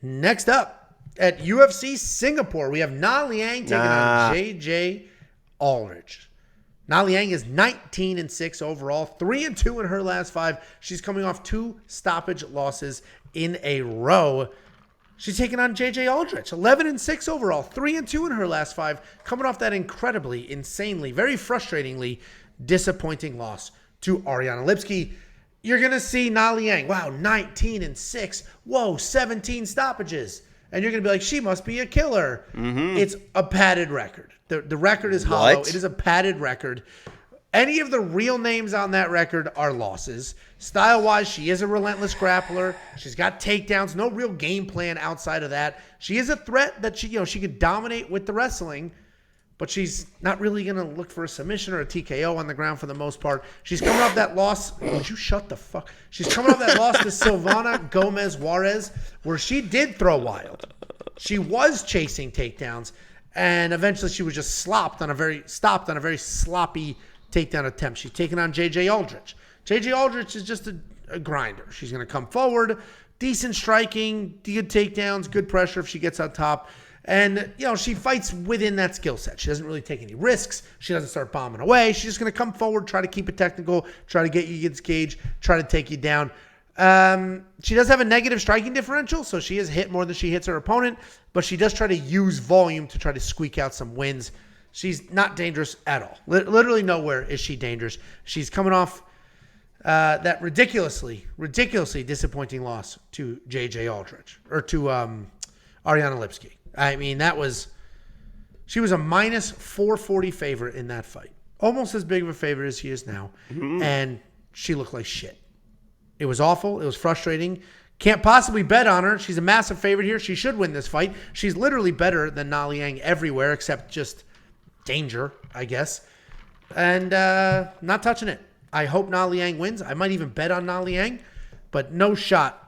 Next up, at UFC Singapore, we have Liang taking on JJ Aldrich. Liang is 19-6 overall, 3-2 in her last 5. She's coming off 2 stoppage losses in a row. She's taking on JJ Aldrich, 11-6 overall, 3-2 in her last 5, coming off that incredibly, insanely, very frustratingly disappointing loss to Ariane Lipski. You're going to see Liang, wow, 19-6, whoa, 17 stoppages. And you're going to be like, she must be a killer. Mm-hmm. It's a padded record. The record is hollow. What? It is a padded record. Any of the real names on that record are losses. Style-wise, she is a relentless grappler. She's got takedowns. No real game plan outside of that. She is a threat that she could dominate with the wrestling, but she's not really going to look for a submission or a TKO on the ground for the most part. She's coming off that loss. Would you shut the fuck? She's coming off that loss to Silvana Gomez Juarez, where she did throw wild. She was chasing takedowns, and eventually she was just stopped on a very sloppy takedown attempt. She's taking on JJ Aldrich. JJ Aldrich is just a grinder. She's going to come forward, decent striking, good takedowns, good pressure if she gets on top. And, she fights within that skill set. She doesn't really take any risks. She doesn't start bombing away. She's just going to come forward, try to keep it technical, try to get you against cage, try to take you down. She does have a negative striking differential, so she has hit more than she hits her opponent, but she does try to use volume to try to squeak out some wins. She's not dangerous at all. Literally nowhere is she dangerous. She's coming off that ridiculously disappointing loss to JJ Aldrich, or to Ariane Lipski. I mean, she was a minus 440 favorite in that fight. Almost as big of a favorite as she is now. Mm-hmm. And she looked like shit. It was awful. It was frustrating. Can't possibly bet on her. She's a massive favorite here. She should win this fight. She's literally better than Liang everywhere except just danger, I guess. And not touching it. I hope Liang wins. I might even bet on Liang, but no shot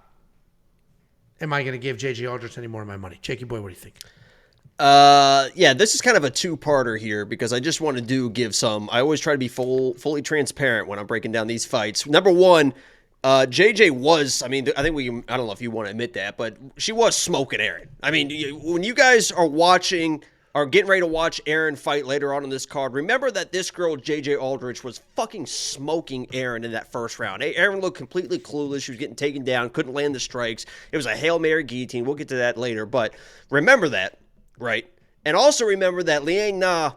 am I going to give JJ Aldrich any more of my money. Jakey boy, what do you think? Yeah, this is kind of a two-parter here because I just want to give some. I always try to be fully transparent when I'm breaking down these fights. Number one, JJ was, I don't know if you want to admit that, but she was smoking Aaron. I mean, when you guys are getting ready to watch Aaron fight later on in this card, remember that this girl, JJ Aldrich, was fucking smoking Aaron in that first round. Aaron looked completely clueless. She was getting taken down, couldn't land the strikes. It was a Hail Mary guillotine. We'll get to that later, but remember that, right? And also remember that Liang Na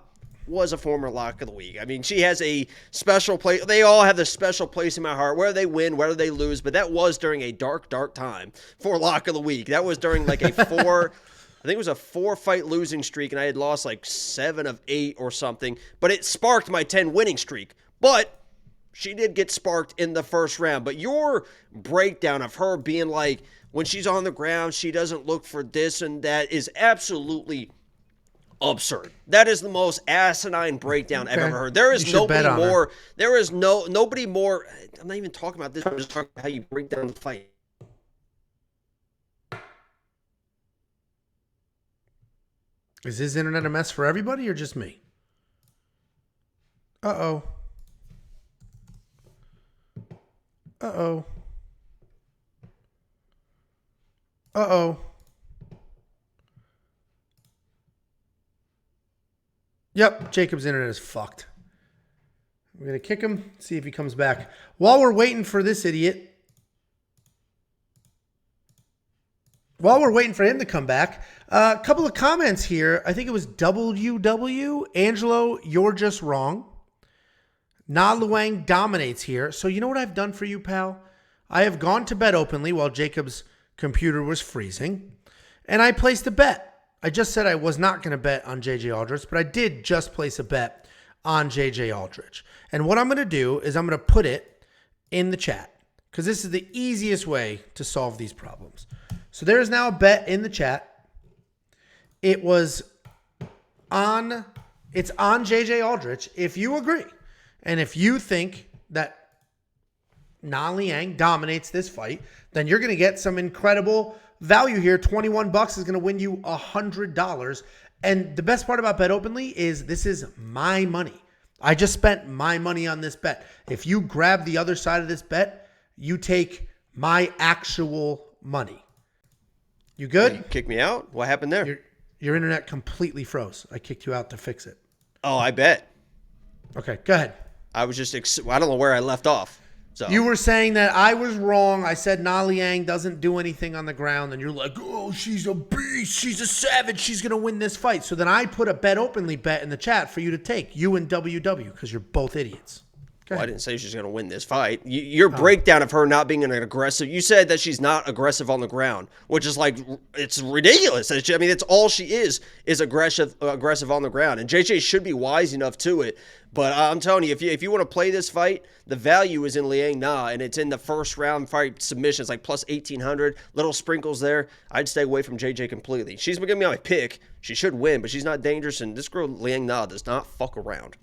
was a former Lock of the Week. I mean, she has a special place. They all have this special place in my heart, whether they win, whether they lose, but that was during a dark, dark time for Lock of the Week. That was during like a I think it was a 4-fight losing streak, and I had lost like 7 of 8 or something. But it sparked my 10 winning streak. But she did get sparked in the first round. But your breakdown of her being like, when she's on the ground, she doesn't look for this and that is absolutely absurd. That is the most asinine breakdown I've ever heard. There is nobody more. There is nobody more. I'm not even talking about this. I'm just talking about how you break down the fight. Is his internet a mess for everybody or just me? Uh-oh. Uh-oh. Uh-oh. Yep, Jacob's internet is fucked. We're going to kick him, see if he comes back. While we're waiting for this idiot, while we're waiting for him to come back, a couple of comments here. I think it was WW. Angelo, you're just wrong. Liang dominates here. So you know what I've done for you, pal? I have gone to bet openly while Jacob's computer was freezing, and I placed a bet. I just said I was not going to bet on JJ Aldrich, but I did just place a bet on JJ Aldrich. And what I'm going to do is I'm going to put it in the chat because this is the easiest way to solve these problems. So there is now a bet in the chat. It's on JJ Aldrich. If you agree, and if you think that Liang dominates this fight, then you're going to get some incredible value here. $21 is going to win you $100. And the best part about Bet Openly is this is my money. I just spent my money on this bet. If you grab the other side of this bet, you take my actual money. You good? You kicked me out? What happened there? Your internet completely froze. I kicked you out to fix it. Oh, I bet. Okay, go ahead. I was just, I don't know where I left off. So You were saying that I was wrong. I said Liang doesn't do anything on the ground. And you're like, oh, she's a beast. She's a savage. She's going to win this fight. So then I put a bet openly bet in the chat for you to take. You and WW, because you're both idiots. Well, I didn't say she's going to win this fight. Your breakdown of her not being an aggressive, you said that she's not aggressive on the ground, which is like, it's ridiculous. I mean, it's all she is aggressive on the ground. And JJ should be wise enough to it. But I'm telling you, if you want to play this fight, the value is in Liang Na, and it's in the first round fight submission. It's like plus 1,800, little sprinkles there. I'd stay away from JJ completely. She's going to be my pick. She should win, but she's not dangerous. And this girl, Liang Na, does not fuck around.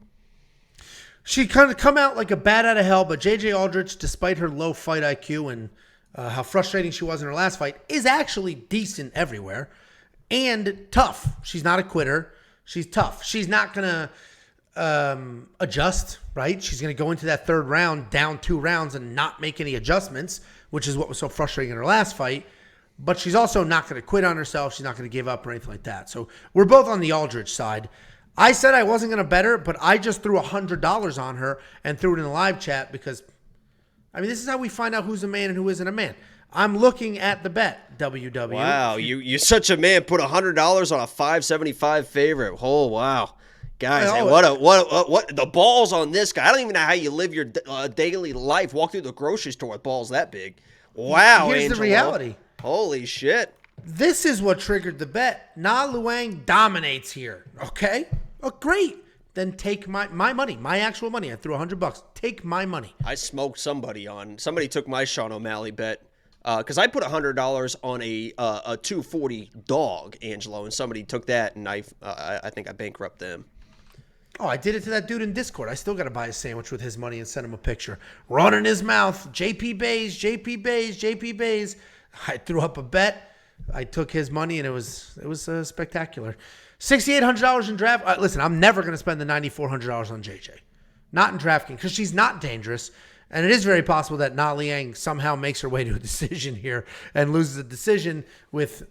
She kind of come out like a bat out of hell, but JJ Aldrich, despite her low fight IQ and how frustrating she was in her last fight, is actually decent everywhere and tough. She's not a quitter. She's tough. She's not going to adjust, right? She's going to go into that third round, down 2 rounds, and not make any adjustments, which is what was so frustrating in her last fight. But she's also not going to quit on herself. She's not going to give up or anything like that. So we're both on the Aldrich side. I said I wasn't going to bet her, but I just threw $100 on her and threw it in the live chat because, I mean, this is how we find out who's a man and who isn't a man. I'm looking at the bet, WW. Wow, you're such a man. Put $100 on a 575 favorite. Oh, wow. Guys, hey, what the balls on this guy. I don't even know how you live your daily life. Walk through the grocery store with balls that big. Wow, here's Angelo. the reality. Holy shit. This is what triggered the bet. Liang dominates here. Okay? Oh, great. Then take my money, my actual money. I threw $100. Take my money. I smoked somebody took my Sean O'Malley bet. Because I put $100 on a 240 dog, Angelo, and somebody took that, and I think I bankrupt them. Oh, I did it to that dude in Discord. I still got to buy a sandwich with his money and send him a picture. Running his mouth. JP Bays, JP Bays, JP Bays. I threw up a bet. I took his money, and it was spectacular. $6,800 in draft. Listen, I'm never going to spend the $9,400 on JJ. Not in DraftKings, because she's not dangerous. And it is very possible that Liang somehow makes her way to a decision here and loses a decision with,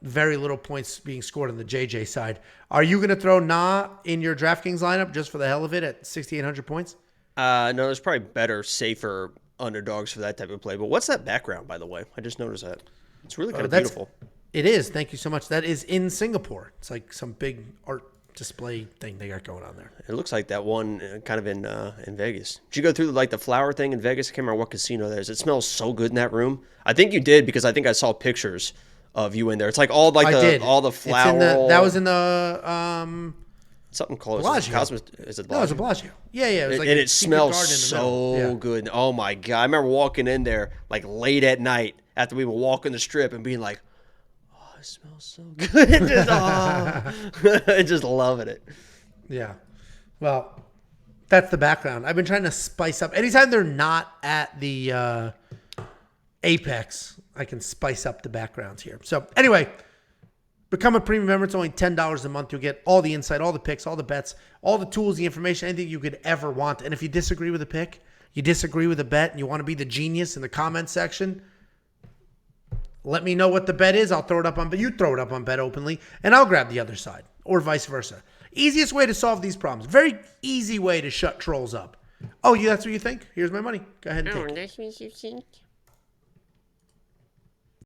very little points being scored on the JJ side. Are you going to throw Na in your DraftKings lineup just for the hell of it at 6,800 points? No, there's probably better, safer underdogs for that type of play. But what's that background, by the way? I just noticed that. It's really kind of beautiful. It is. Thank you so much. That is in Singapore. It's like some big art display thing they got going on there. It looks like that one kind of in Vegas. Did you go through like the flower thing in Vegas? I can't remember what casino that is. It smells so good in that room. I think you did because I think I saw pictures of you in there. It's like all like all the flower. That was in the something close. Bellagio. Is it Bellagio? No, it was a Bellagio. Yeah. It was like and it smells so good. Oh my god! I remember walking in there like late at night after we were walking the strip and being like, it smells so good. Just loving it. Yeah. Well, that's the background. I've been trying to spice up. Anytime they're not at the Apex, I can spice up the backgrounds here. So anyway, become a premium member. It's only $10 a month. You'll get all the insight, all the picks, all the bets, all the tools, the information, anything you could ever want. And if you disagree with a pick, you disagree with a bet, and you want to be the genius in the comment section, let me know what the bet is. I'll throw it up on, but you throw it up on Bet Openly, and I'll grab the other side, or vice versa. Easiest way to solve these problems. Very easy way to shut trolls up. Oh, that's what you think? Here's my money. Go ahead and take it. That's what you think.